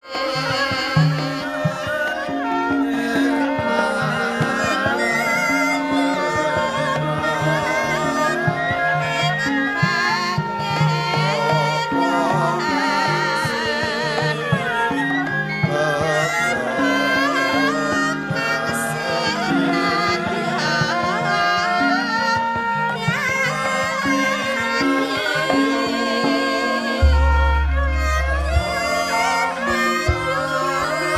Hãy subscribe cho kênh Ghiền Mì Gõ để không bỏ lỡ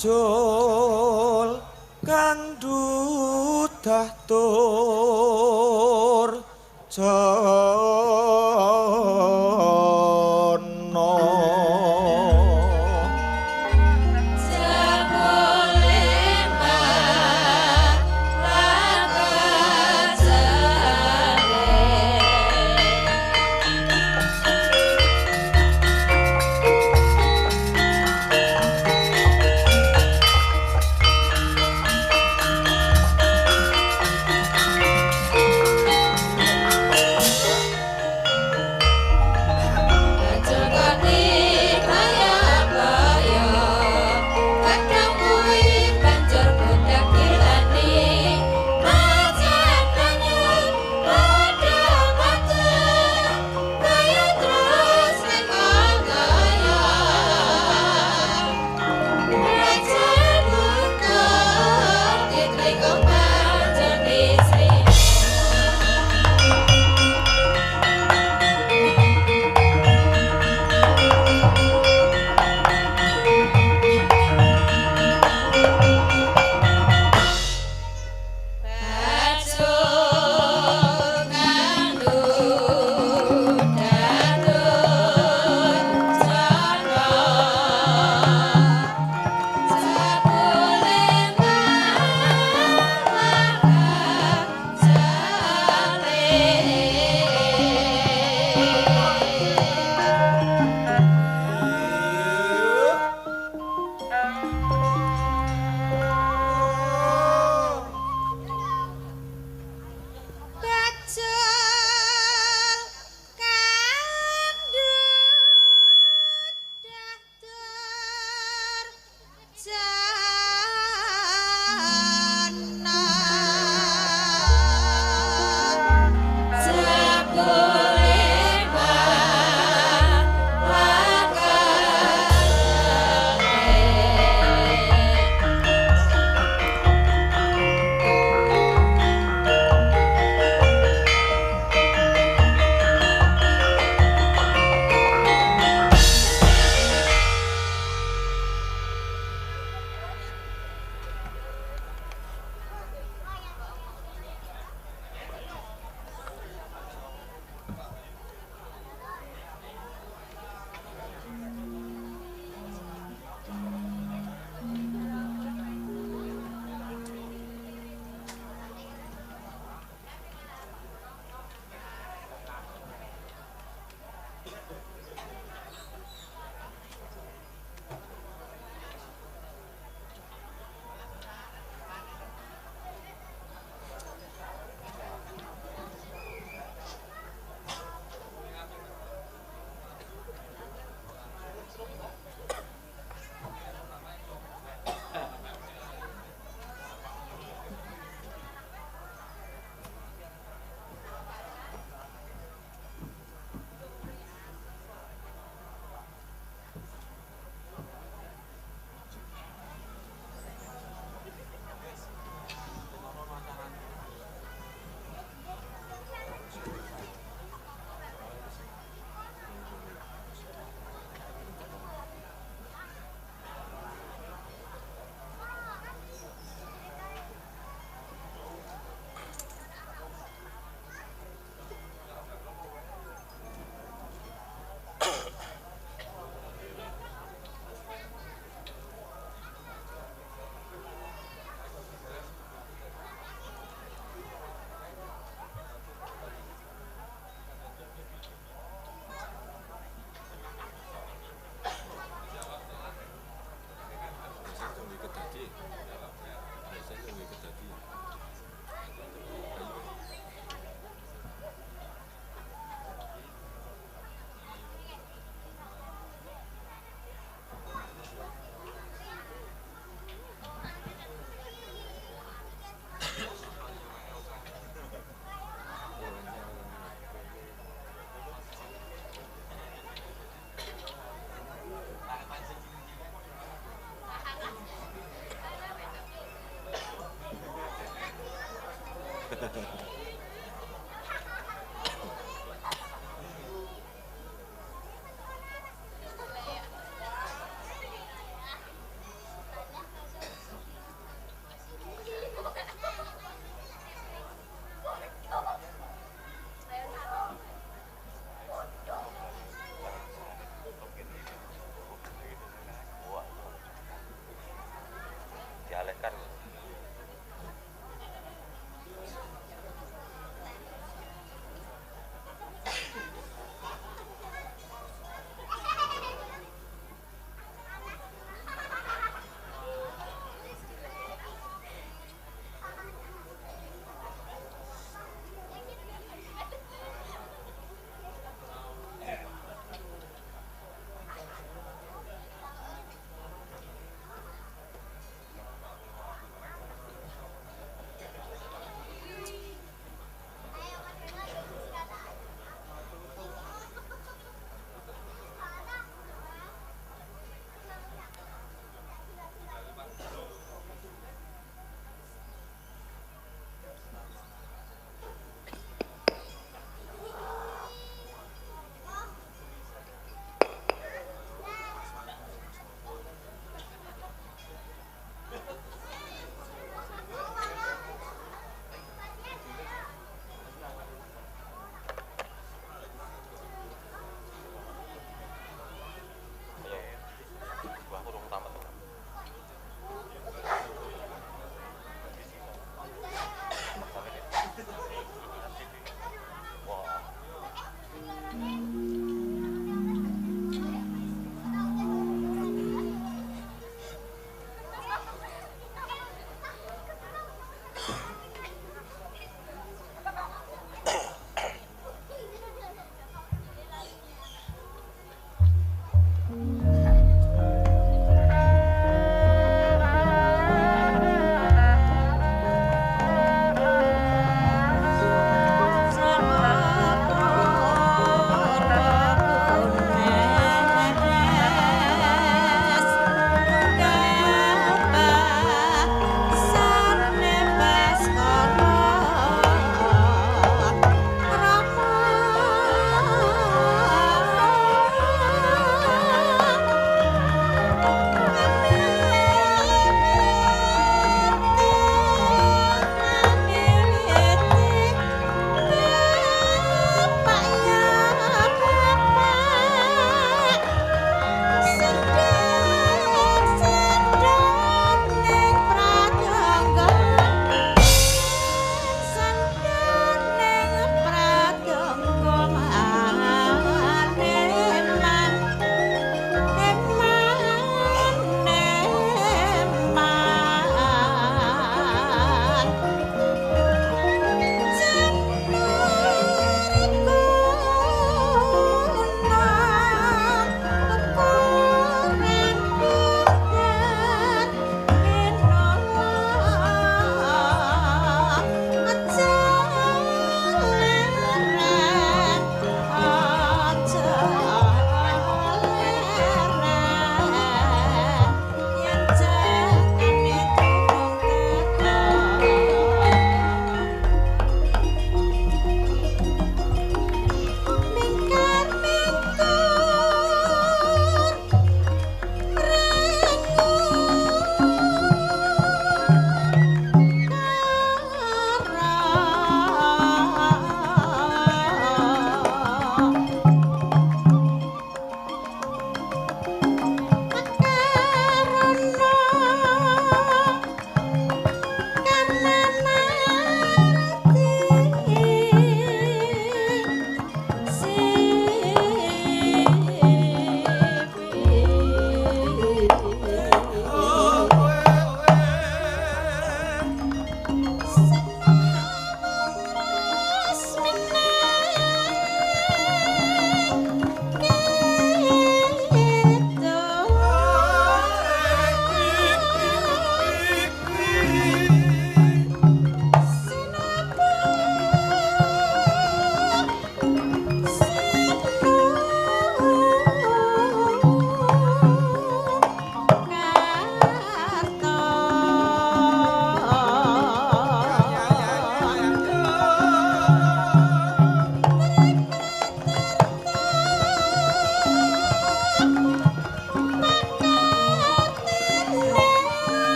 Bajul kang dudah tur jono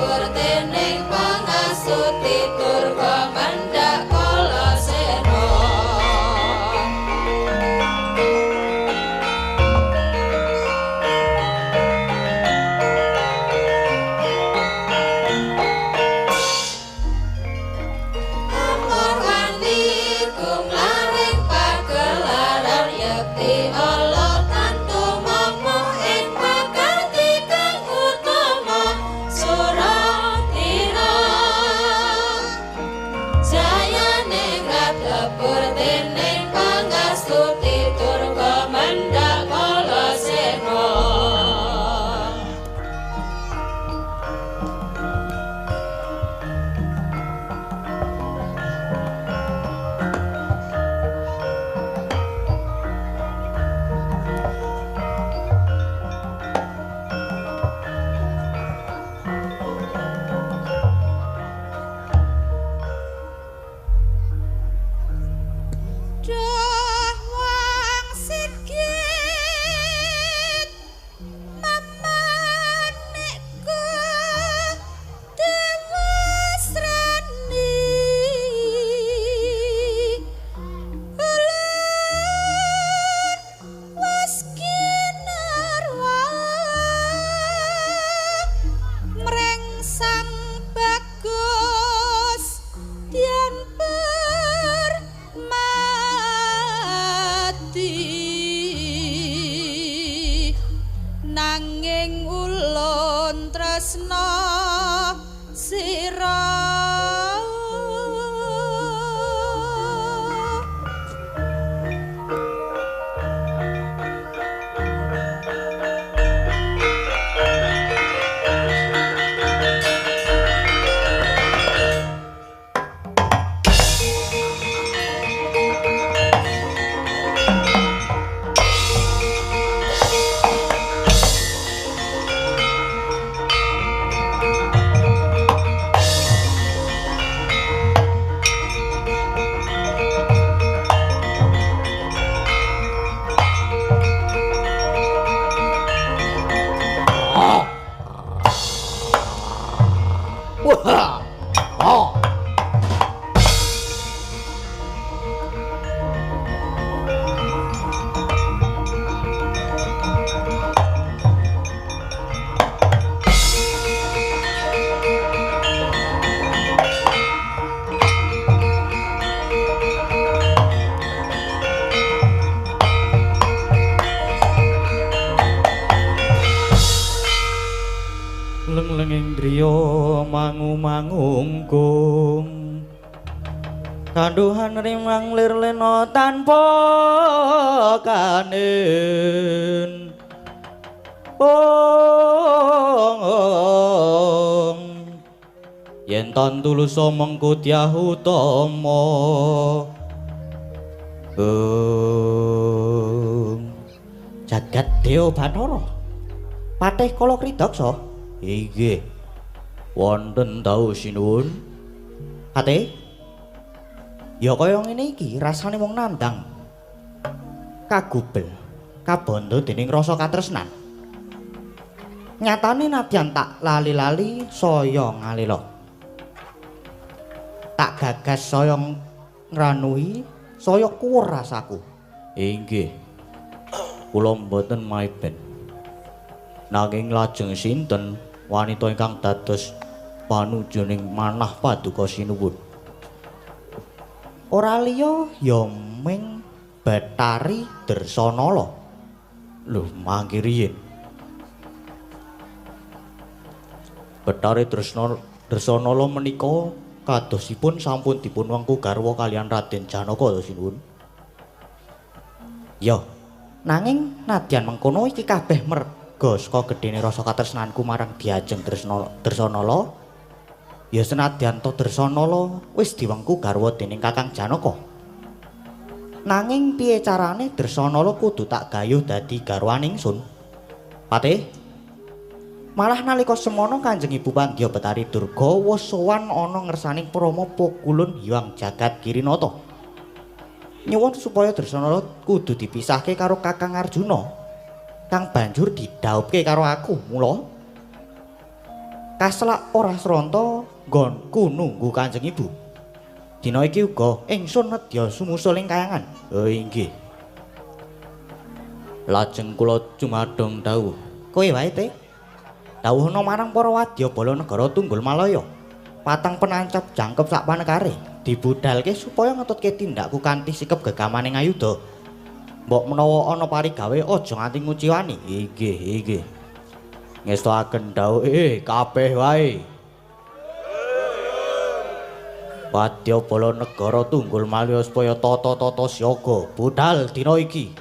dapur dening pangasuti Durga Mendak Kalasena. Nanging ulun tresna sira. Leng-lenging driya mangu-mangungkung kanduhan rimang lir lena tanpa kanen yen tan tulusa mengko dyahutama jagat dewa Bathara Patih Kala Kridaksa. Inggih. Wonten tau sinuwun. Ate. Ya kaya ngene iki, rasane wong nandang. Kagubel, kabanda dening rasa katresnan. Nyatane nadyan tak lali-lali saya ngalela. Tak gagas saya ngranuhi, saya kuwur rasaku. Inggih. Kula mboten maiben. Nanging lajeng sinten wanita ingkang dados panujuning manah paduka sinuwun. Ora liya ya ming Bathari Dersanala. Lho mangke riyin. Bathari Dersanala menika kadosipun sampun dipun wengku garwa kaliyan Raden Janaka sinuwun. Ya, nanging nadyan mengkono iki kabeh saka gedene rasa katresnanku marang Dyajeng Dersanala. Ya senadyan to Dersanala wis diwengku garwa dening Kakang Janaka. Nanging piye carane Dersanala kudu tak gayuh dadi garwaning ingsun. Patih. Malah nalika semono Kanjeng Ibu Pandya Betari Durga wis sowan ana ngersaning Prama Pukulun Hyang Jagat Kirinata. Nyuwun supaya Dersanala kudu dipisahke karo Kakang Arjuna. Kang banjur didhauphke karo aku. Mula kaselak ora sranta nggonku nunggu Kanjeng Ibu. Dina iki uga ingsun nedya sumusul ing kayangan. Oh inggih. Lajeng kula jumadhong dawuh. Kowe wae te. Dawuhna marang para wadyabala negara Tunggul Malaya. Patang penancap jangkep sak panekare dibudalke supaya ngetutke tindakku kanthi sikep gegamaning ayuda. Mbok menawa ana parigawe aja nganti nguciwani. Inggih, inggih. Ngestoaken dawuh kabeh wae. Wadyabala negara Tunggul Malaya supaya tata-tata siaga budal dina iki.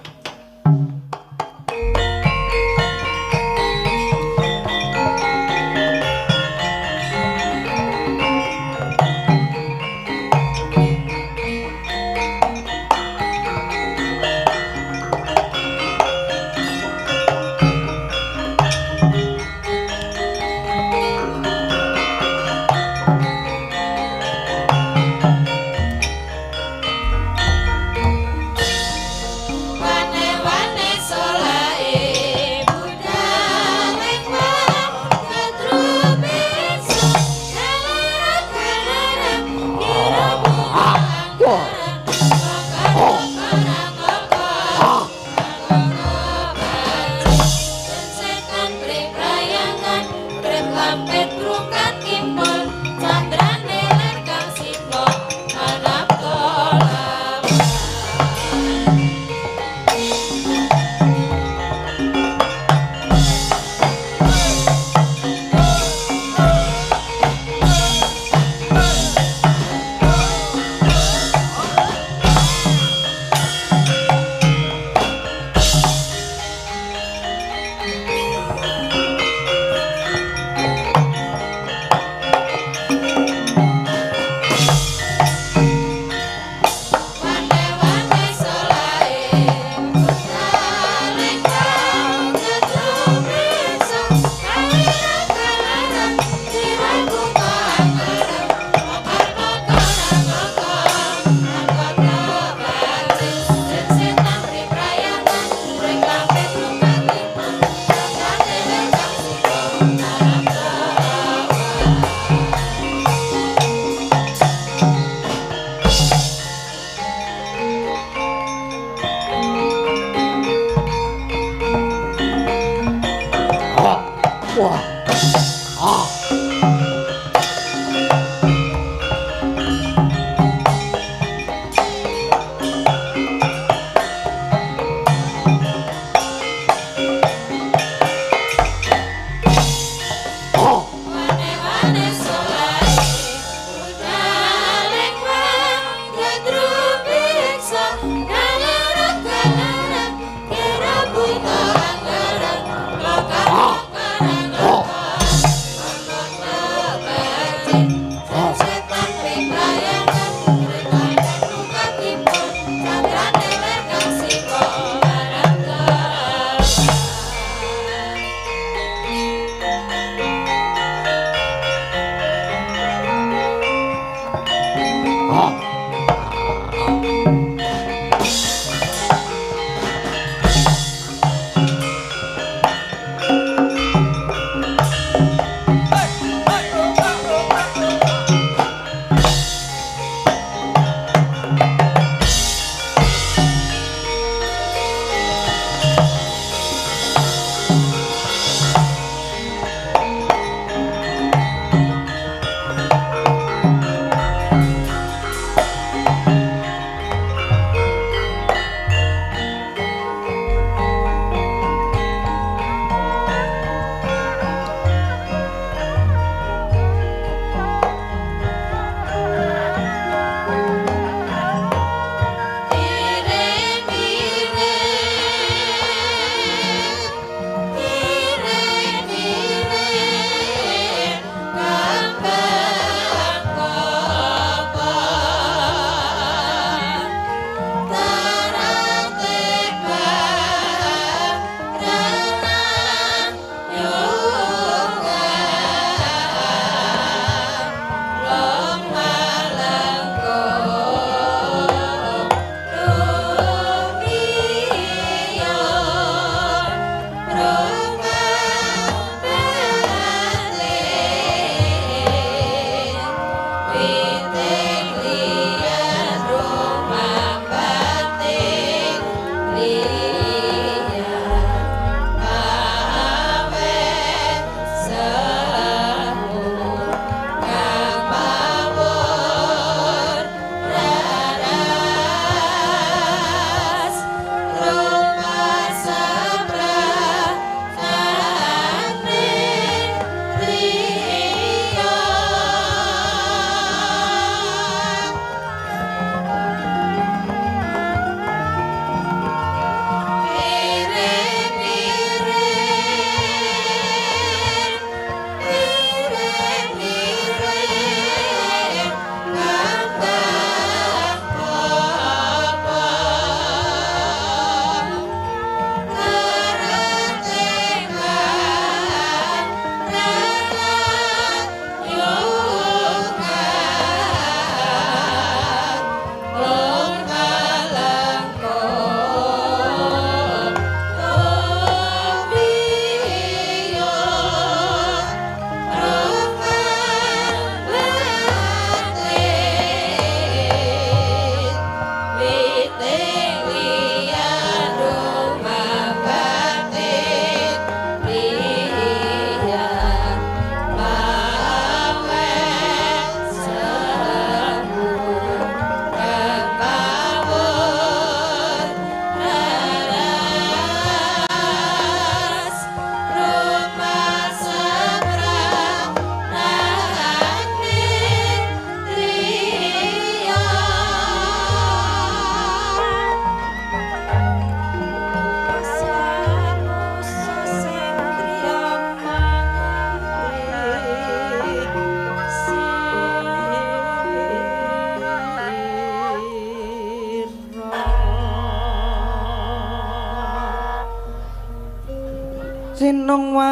Sinongwati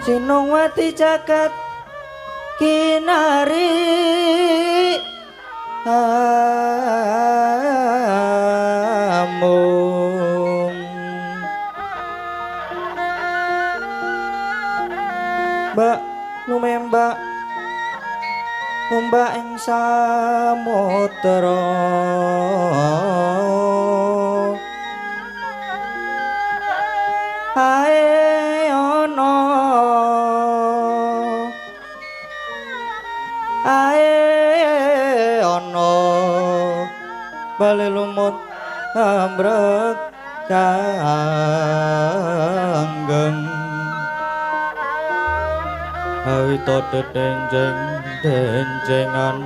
Sinongwati jagat kinari amung Mbak lumembak Mbak ing samudra ae ana bali lumut ambrek kanggeng awita dedenjeng denjengan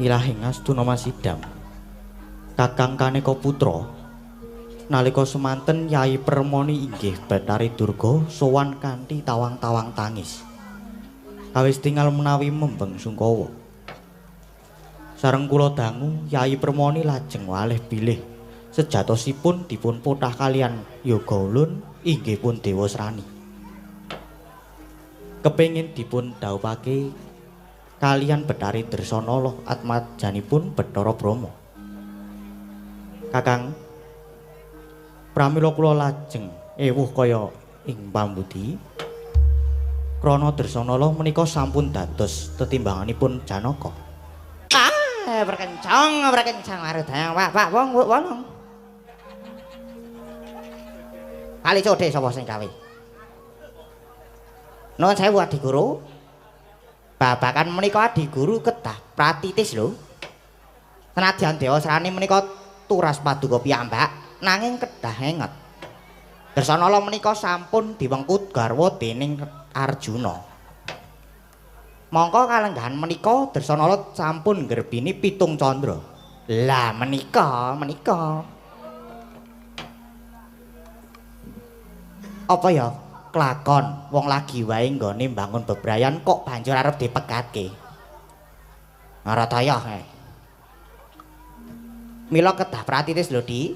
Ilahing Astuna Masidam Kakang Kaneka Putra nalika semanten Yai Permoni inggih Bathari Durga sowan kanthi tawang-tawang tangis kawis tinggal menawi membeng sungkawa sareng kula dangu Yai Permoni lajeng walih bilih sejatosipun dipun potah kalian Yoga Ulun inggih pun Dewa Srani kepengin dipun dhawuhake kalian Bathari Dresana atmajanipun Bathara Brama Kakang pramila kula lajeng ewuh kaya ing pambudi krana Dresana menika sampun dados tetimbanganipun Janaka. Berkencang marudaya Pak wong wolong. Kali codhe sapa sing gawe? Nuwun sewu Adi Guru. Babakan menika Adi Guru kedah pratitis lho. Senadyan Dewa Srani menika turas paduka piyambak nanging kedah enget. Dresana menika sampun diwengkut garwa dening Arjuna. Mongko kalenggahan menika Dresana sampun nggerbini pitung candra. Lah menika apa ya kelakon wong lagi wae nggone mbangun bebrayan kok banjur arep dipegake. Ngarataya Mila kedah pratitis lho Di.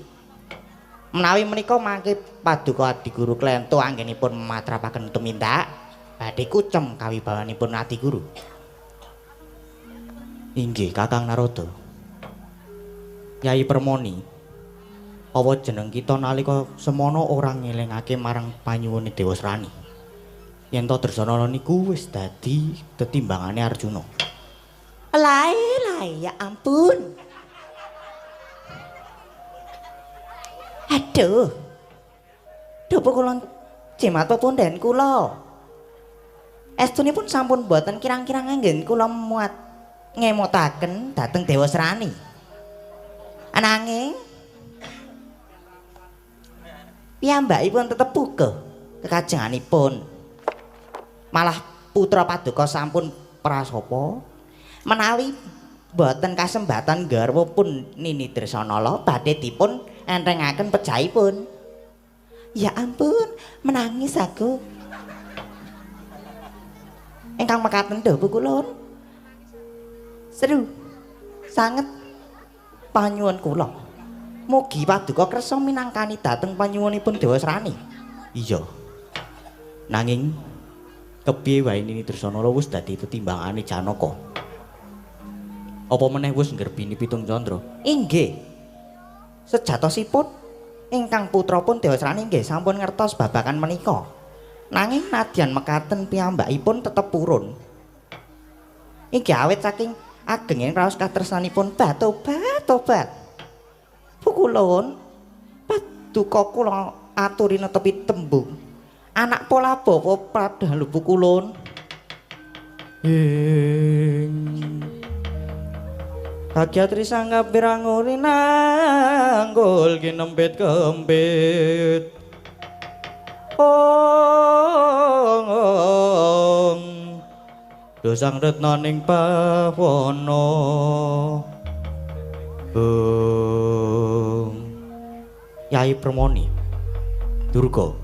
Menawi menika mangke paduka Adi Guru klento anggenipun matrapaken tumindak badhe kucem kawibawanipun Adi Guru. Inggih Kakang Narada. Yai Permoni. Apa jeneng kita nalika semono ora ngelingake marang panyuwune Dewa Srani. Yen to Dresana niku wis dadi tetimbangane Arjuna. Lae ya ampun. Aduh. Dupa kula cimat pepunden kula. Estunipun sampun boten kirang-kirang anggen kula muat ngemotaken dhateng Dewa Srani. Ananging piyambakipun tetep puguh kekajenganipun. Malah putra paduka sampun prasapa menawi boten kasembatan garwa pun Nini Dresanala badhe dipun entrengaken pejahipun. Ya ampun, menangis aku. Ingkang mekaten Dawa kula. Seru sanget panyuwun kula. Mugi paduka kersa minangkani dhateng panyuwunipun Dewa Srani. Iya. Nanging kepiye wae Nini Dresanala wis dadi tetimbangane Janaka. Apa meneh wis nggerbini pitung candra? Inggih. Sejatosipun ingkang putra pun Dewa Srani nggih sampun ngertos babakan menika. Nanging nadyan mekaten piyambakipun tetep purun. Inggih awit saking agenging raos katresnanipun tobat. Pukulun paduka kula aturi netepi tembung. Anak pola bapa padha pukulun. Hagyatri sanggap biranguri nanggul kinempit kempit ong dosang retnaning pawana Yai Permoni Durga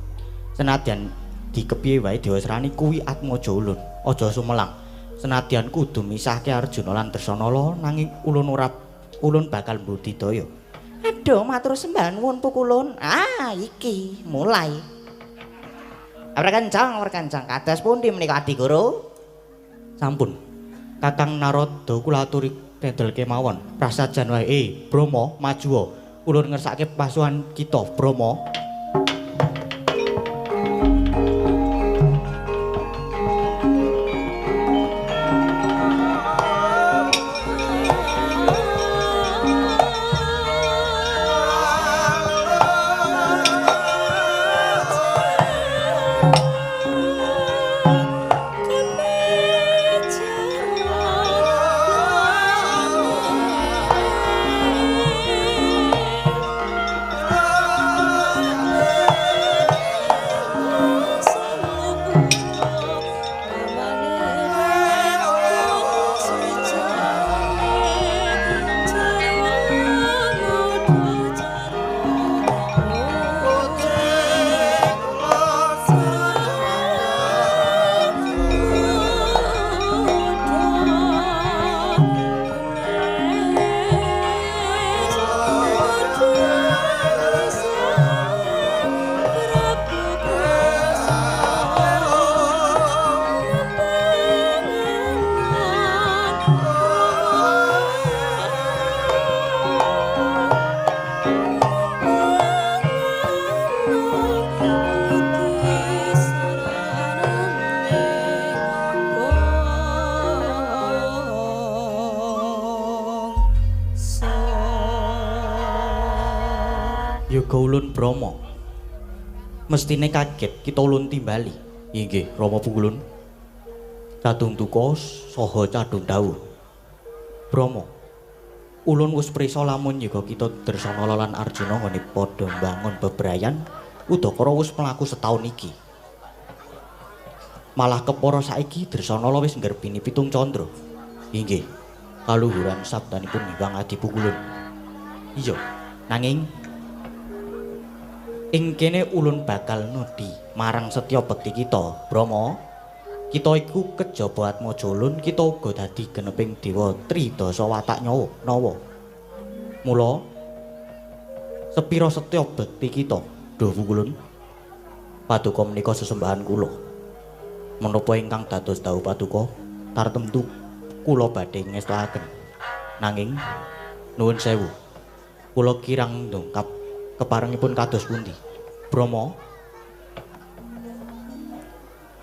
senadyan dikepiye wae Dewasrani kuwi Atmaja Ulun aja sumelang senadyan kudu misahke Arjuna lan Dresanala nanging ulun bakal mbudidaya. Aduh matur sembah nuwun Pukulun. Iki mulai. Werkancang kados pundi menika Adi Guru? Sampun. Kakang Narada kula aturi tedel kemawon. Prasajan wae Brama maju. Ulun ngersake pasuhan kita Brama. Yoga Ulun Brama. Mestine kaget kita ulun timbali. Inggih, Rama Pukulun. Cadung duka saha cadung dawuh. Brama. Ulun wis prisa lamun yoga kita Dresanala lan Arjuna nggone padha mbangun bebrayan, Udakara wis mlaku setahun iki. Malah kepara saiki Dresanala wis nggerbini 7 candra. Inggih, kaluhuran sabdanipun Hyang Adi Pukulun. Iya, nanging ing kene ulun bakal nudi marang setya bekti kita, Brama. Kita iku kejaba Atmaja Ulun, kita uga dadi geneping dewa Tridasa Watak Nawa. Mula sepira setya bekti kita, Duh Pukulun. Paduka menika sesembahan kula. Menapa ingkang dados dawuh paduka, tartemtu kula badhe ngestakaken. Nanging nuwun sewu. Kula kirang ndongkap keparengipun kados pundi? Brama.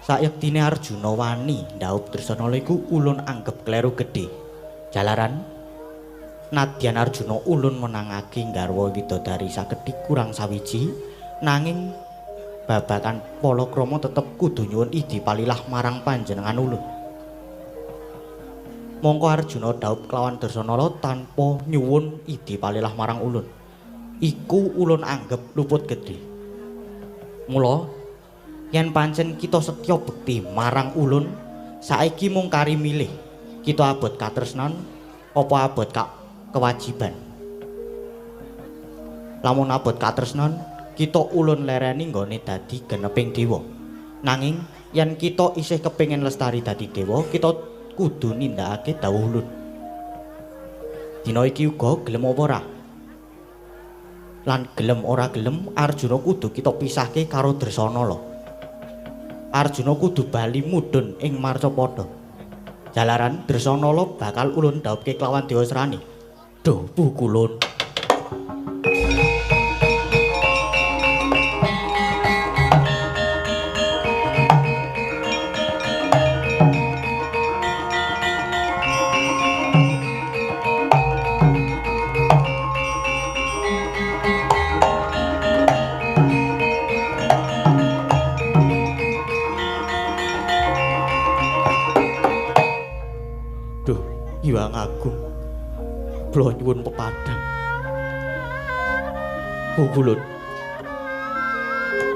Sayektine Arjuna wani ndhaup Dresanala iku ulun anggep kleru gedhe. Jalaran nadyan Arjuna ulun menangake garwa widodari sakedhi kurang sawiji, nanging babagan palakrama tetep kudu nyuwun idi palilah marang panjenengan ulun. Mongko Arjuna dhaup kelawan Dresanala tanpa nyuwun idi palilah marang ulun. Iku ulun anggep luput gedhe. Mula yen pancen kita setya bekti marang ulun, saiki mung kari milih kita abot katresnan apa abot kewajiban. Lamun abot katresnan, kita ulun lereni nggone dadi geneping dewa. Nanging yen kita isih kepengin lestari dadi dewa, kita kudu nindakake dawuh ulun. Dina iki uga gelem apa ora? Lan gelem ora gelem Arjuna kudu kita pisahke karo Dresanala. Arjuna kudu bali mudhun ing Marcapada. Jalaran Dresanala bakal ulun dhawuhke kelawan Dewasrani. Duh Pukulun. Hyang Agung, kula nyuwun pepadang. Pukulun,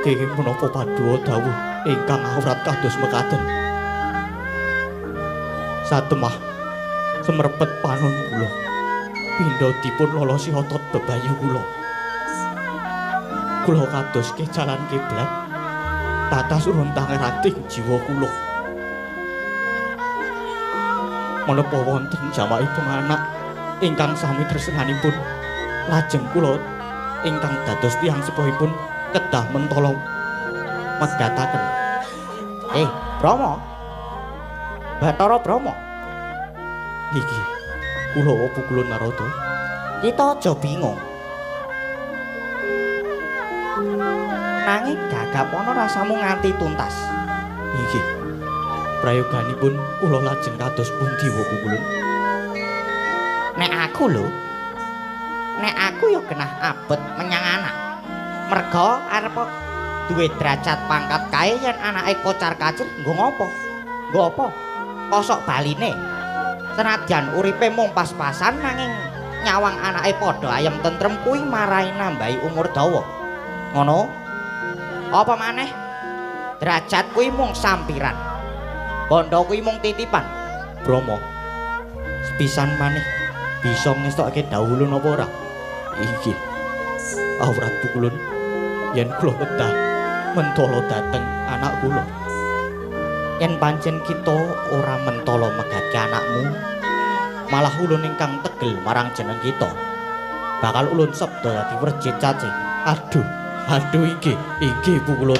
kenging menapa paduka dawuh ingkang awrat kados mekaten. Satemah semrepet panon kula. pindha dipun lolosi otot bebayu kula. Kula kados kecalan kiblat tatas runtang rating jiwa kula. Menapa wonten jamakipun anak ingkang sami tresnanipun lajeng kula ingkang dados tiyang sepuhipun kedah mentala megataken. Brama. Bathara Brama. Iki kula apa kula Narada? Kita aja bingung. Nanging gagap ana rasamu nganti tuntas. Iki prayoganipun kula lajeng kados pundi wae kula? Nek aku ya genah abot menyang anak. Merga arep duwe derajat pangkat kae yen anake kocar-kacir nggo ngopo? Nggo apa? Kosok baline. Senadyan uripe mung pas-pasan nanging nyawang anake padha ayem tentrem kuwi marai nambahi umur dawa. Ngono? Apa maneh? Derajat kuwi mung sampiran. Bondo kuwi mung titipan. Brama. Sepisan maneh bisa ngestokke dawuh napa ora? Iki awrat pukulun yen kula kedah mentala dateng anak kula. Yen pancen kita ora mentala megatke anakmu, malah ulun ingkang tegel marang jeneng kita. Bakal ulun sabda dadi werjit cacing. Aduh iki pukulun.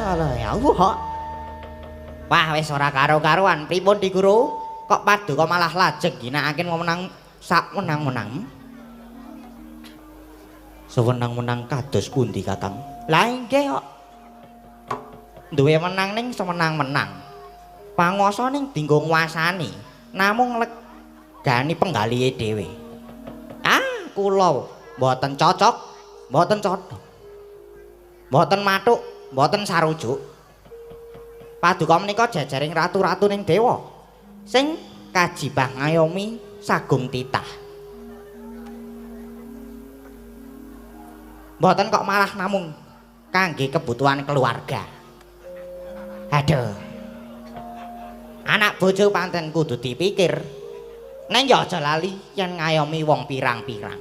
Alah. Wah wis ora karo-karuan. Pripun Di Guru? Kok paduka malah lajeng ginakaken wewenang sak menang-menang? Sewenang-wenang kados pundi Kakang? Lah inggih kok. Duwe menang ning semenang-menang. Panguwasa ning dinggo nguasani, namung legani penggalihe dhewe. Kula mboten cocok, mboten cocok. Mboten mathuk, mboten sarujuk. Paduka menika jajaring ratu-ratu ning dewa sing kajibah ngayomi sagung titah. Mboten kok malah namung kangge kebutuhan keluarga. Aduh. Anak bojo pancen kudu dipikir. Neng ya aja lali yen ngayomi wong pirang-pirang.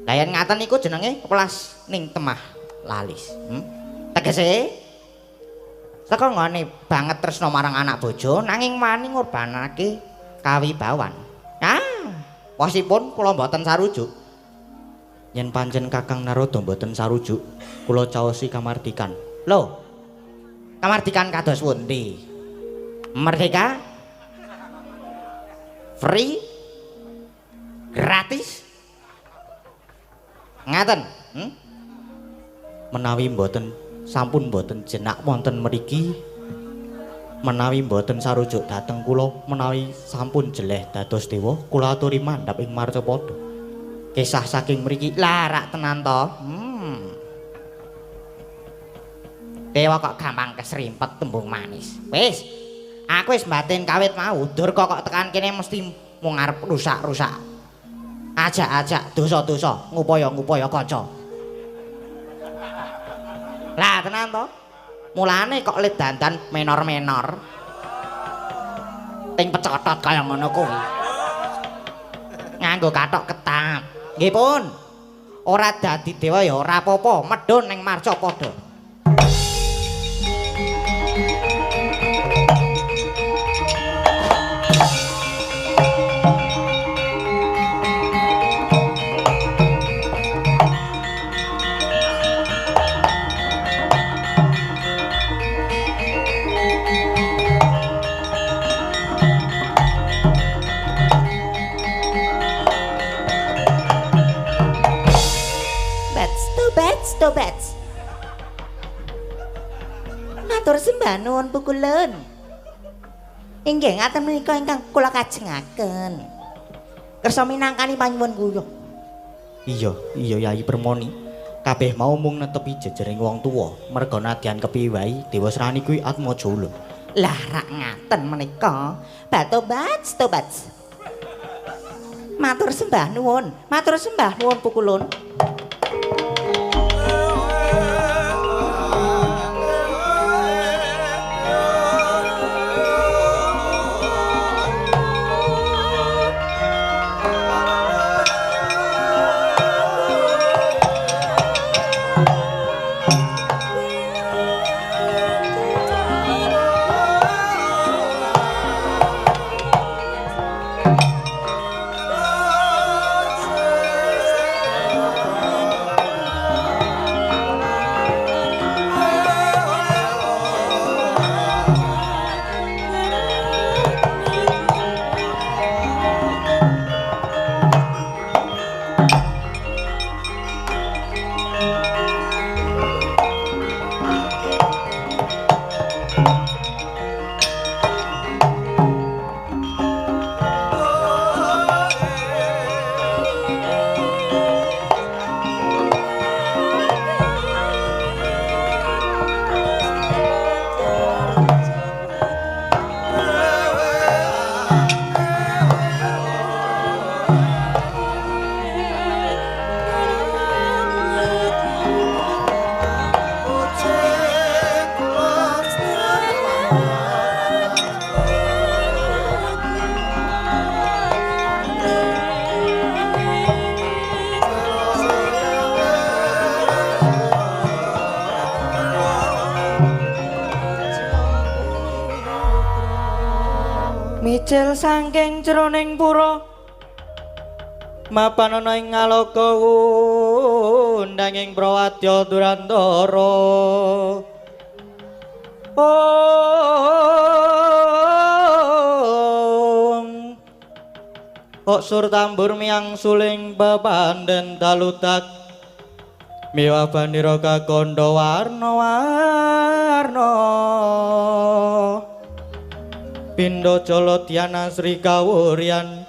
Lah yen ngaten niku jenenge welas ning temah lalis. Tegese saka ngene banget tresna marang anak bojo nanging wani ngorbanake kawibawan. Wasipun kula mboten sarujuk. Yen pancen Kakang Narada mboten sarujuk, kula caosi kamardikan. Lho. Kamardikan kados pundi? Merdeka? Free? Gratis? Ngaten? Menawi mboten sampun mboten jenak wonten mriki, menawi mboten sarujuk dhateng kula, menawi sampun jeleh dados dewa, kula aturi mandhap ing marcapada. Kisah saking mriki larak tenan to. Dewa kok gampang kesrimpet tembung manis. Wis, aku wis batin kawit mau, dur kok tekan kene mesti mung arep rusak-rusak. Ajak-ajak dosa-dosa, ngupaya-ngupaya kaca. Lah tenan to. Mulane kok le dandan menor-menor. Ting pecotot kaya ngono kuwi. Nganggo kathok ketat. Nggih pun. Ora dadi dewa ya ora apa-apa, medhun ning marcapada. Tobats. Matur sembah nuwun pukulen. Inggih ngaten menika ingkang kula kajengaken. Kersa minangkani panyuwun kula. Iya Yai Permoni. Kabeh mau mung netepi jejering wong tuwa, merga nadyan kepiye wae Dewa Srani kuwi Atmaja Ulun. Lah rak ngaten menika. Tobat. Matur sembah nuwun Pukulun. Micil saking jroning pura mapan ana ing ngaloka undanging Prawadya Durantara. Kok sur tambur miang suling bebanden talutak miwa bandira kakandha warna-warna. Pindha Jala Dyana Sri Kawuryan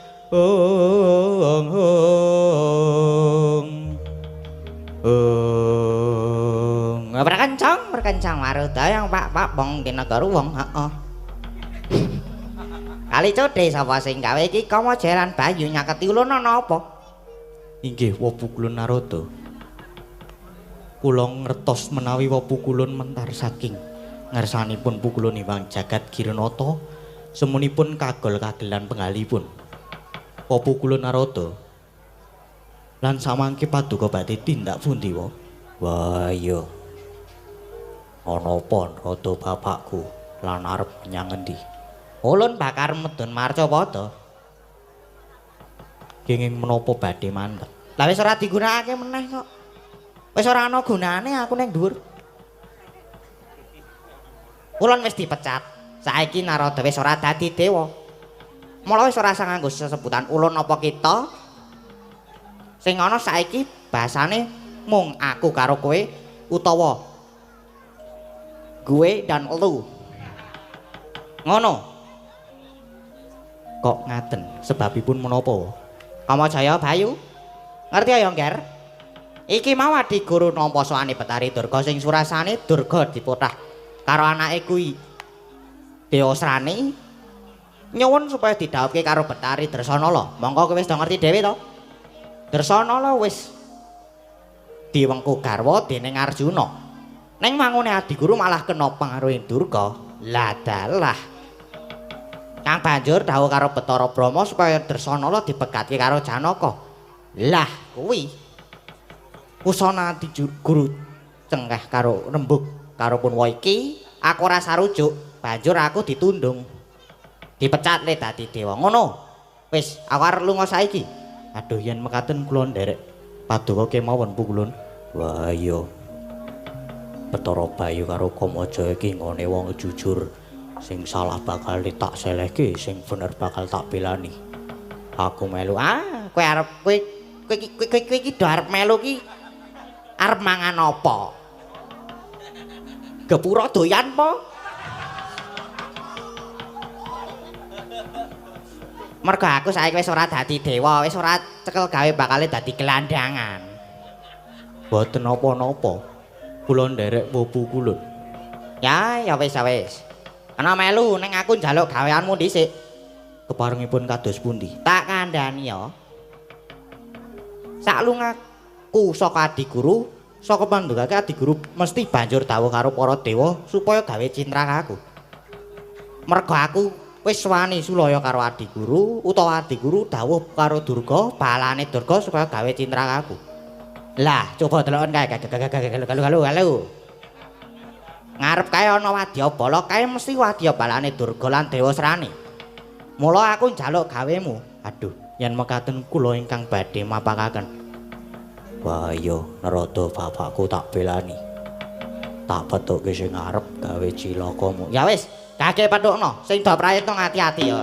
Perkencang maruda yang pak bong di negara wong. Kali codhe sapa sing gawe iki Kama Jaran Bayu nyaketi ulun ana apa? Inggih Wapu Kulun Narada. Kula ngertos menawi Wapu Kulun mentar saking ngarsanipun Pukulun Hyang Jagat Giranata semunipun kagol-kagelan penggalipun Wapu Kulun Narada lan samangke paduka badhe tindak pundi wa? Wah iya ana apa Narada bapakku lan arep menyang endi? Ulun bakar medun Marcapada. Kenging menapa badhe mantep? Lah wis ora digunakake meneh kok. Wis ora ana gunane aku ning dhuwur. Ulun wis dipecat. Saiki Narada wis ora dadi dewa. Mula wis ora usah nganggo sesebutan ulun apa kita. Sing ana saiki basane mung aku karo kowe utawa gue dan elu. Ngono. Kok ngaten? Sebabipun menapa? Kama Jaya Bayu. Ngerti ya, Ngger? Iki mau adi guru nampa soane Betari Durga sing surasane Durga dipotah karo anake kuwi. Dewa Srani nyuwun supaya didhawuhke karo Betari Dresanala. Monggo kowe wis do ngerti dhewe to. Dresanala wis diwengku garwa dening Arjuna. Ning mangune adi guru malah kena pengaruhe Durga. Lah dalah. Kang banjur dawuh karo Bathara Brahma supaya Dresanala dipegatke karo Janaka. Lah kuwi usana adi guru cengkeh karo rembug karo Punwa iki aku ora sarujuk. Banjur aku ditundung. Dipecat le dadi dewa. Ngono. Wis, aku arep lunga saiki. Aduh yen mekaten kula nderek paduka kemawon Pukulun. Wah iya. Bathara Bayu karo Kama Jaya iki ngone wong jujur. Sing salah bakal tak selehke, sing bener bakal tak belani. Aku melu. Kowe arep kowe iki do arep melu ki arep mangan apa? Gepura doyan po? Mergo aku saiki wis ora dadi dewa, wis ora cekel gawe bakale dadi gelandangan. Boten napa-napa. Kula nderek pupu kulun. Ya wis. Ana melu ning aku njaluk gaweanmu dhisik. Keparengipun kados pundi? Tak kandhani ya. Saklungaku saka Adi Guru, saka pandhegake Adi Guru mesti banjur dawuh karo para dewa supaya gawe cintrak aku. Mergo aku wis wani sulaya karo Adi Guru utawa Adi Guru dawuh karo Durga, balane Durga supaya gawe cintrak aku. Lah, coba deloken kae galu. Ngarep kae ana wadyabala kae mesti wadyabalane Durga lan Dewa Srani. Mula aku njaluk gawemu. Aduh, yen mekaten kula ingkang badhe mapakaken. Bahaya Narada bapakku tak belani. Tak petuke sing ngarep gawe cilakamu. Ya wis, kake petukno sing do prayitna ngati-ati ya.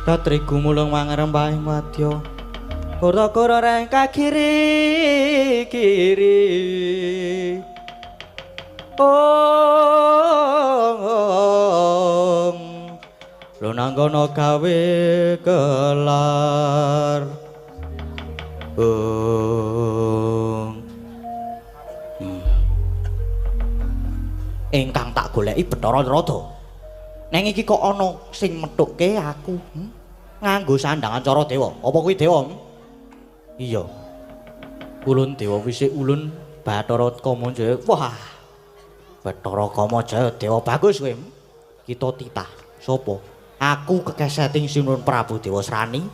Katrigu mulung mangrempahing wadya. Kura-kura rengka kiri. Lunanggono gawe kelar. Ingkang tak goleki Bathara Narada. Neng iki kok ana sing methukke aku. Nganggo sandangan cara dewa. Apa kuwi dewa? Iya. Ulun dewa wisik ulun Bathara Kamajaya. Wah. Bathara Kamajaya dewa bagus kowe. Kita titah. Sopo? Aku kekeseting Sinun Prabu Dewa Srani.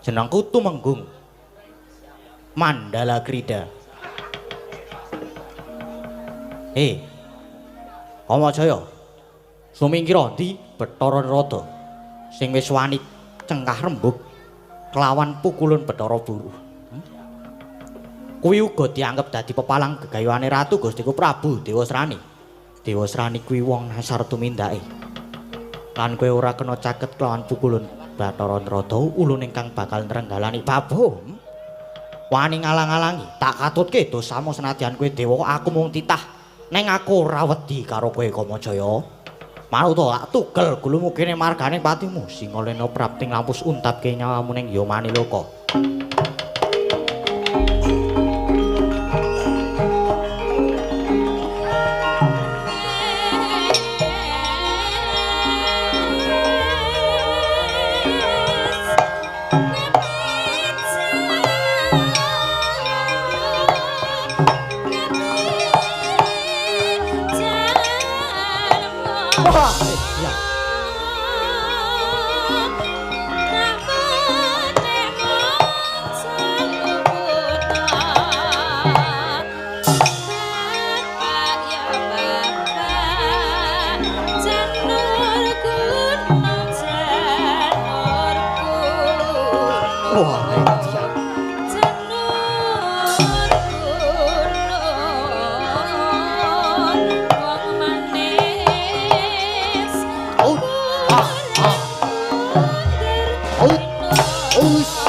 Jenengku Tumenggung. Mandala Krida. Kamajaya. Sumingkira ndi Bathara Narada sing wis wani cengkah rembug kelawan pukulun Bathara Buruh. Kuwi uga dianggep dadi pepalang gegayuhane Ratu Gustiku Prabu Dewa Srani. Dewa Srani kuwi wong nasar tumindake. Lan kowe ora kena caket kelawan pukulun Bathara Narada ulun ingkang bakal nrenggalani babu. Wani ngalang-alangi, tak katutke dosamu senadyan kowe dewa aku mung titah. Neng aku ora wedi karo kowe Kamajaya. Mau to tak tugel gulumu kene margane patimu Singalena prapting lampus untapke nyawamu ning Yomani Loka. Wah,